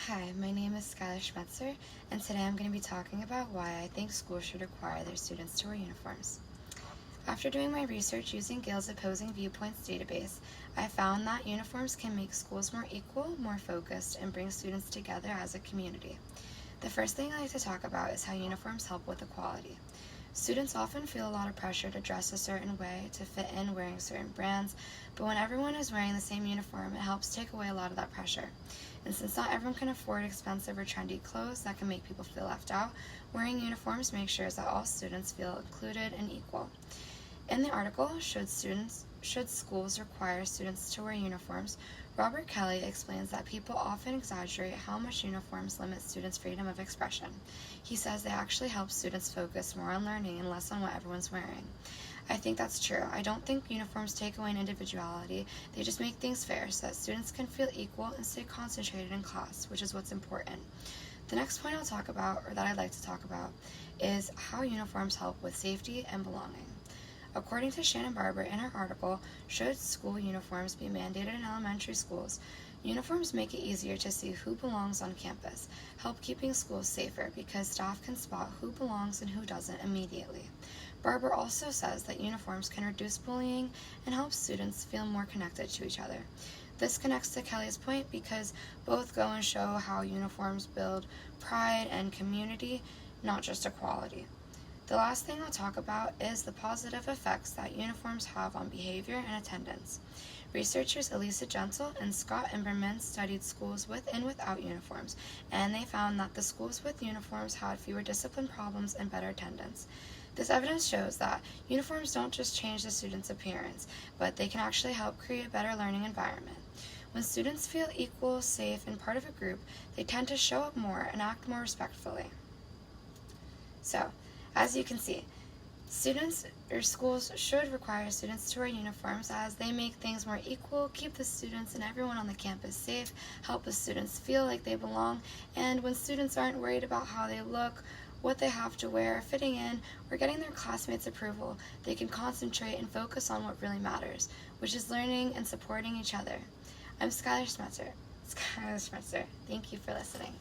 Hi, my name is Skylar Schmetzer, and today I'm going to be talking about why I think schools should require their students to wear uniforms. After doing my research using Gale's Opposing Viewpoints database, I found that uniforms can make schools more equal, more focused, and bring students together as a community. The first thing I like to talk about is how uniforms help with equality. Students often feel a lot of pressure to dress a certain way, to fit in wearing certain brands, but when everyone is wearing the same uniform, it helps take away a lot of that pressure. And since not everyone can afford expensive or trendy clothes that can make people feel left out, wearing uniforms makes sure that all students feel included and equal. In the article, Should Schools Require Students to Wear Uniforms?, Robert Kelly explains that people often exaggerate how much uniforms limit students' freedom of expression. He says they actually help students focus more on learning and less on what everyone's wearing. I think that's true. I don't think uniforms take away individuality. They just make things fair so that students can feel equal and stay concentrated in class, which is what's important. The next point I'll talk about, or that I'd like to talk about, is how uniforms help with safety and belonging. According to Shannon Barber in her article, Should School Uniforms Be Mandated in Elementary Schools?, uniforms make it easier to see who belongs on campus, help keeping schools safer because staff can spot who belongs and who doesn't immediately. Barber also says that uniforms can reduce bullying and help students feel more connected to each other. This connects to Kelly's point because both go and show how uniforms build pride and community, not just equality. The last thing I'll talk about is the positive effects that uniforms have on behavior and attendance. Researchers Elisa Gentle and Scott Imberman studied schools with and without uniforms, and they found that the schools with uniforms had fewer discipline problems and better attendance. This evidence shows that uniforms don't just change the student's appearance, but they can actually help create a better learning environment. When students feel equal, safe, and part of a group, they tend to show up more and act more respectfully. So, as you can see, schools should require students to wear uniforms as they make things more equal, keep the students and everyone on the campus safe, help the students feel like they belong, and when students aren't worried about how they look, what they have to wear, fitting in, or getting their classmates' approval, they can concentrate and focus on what really matters, which is learning and supporting each other. I'm Skylar Schmetzer. Thank you for listening.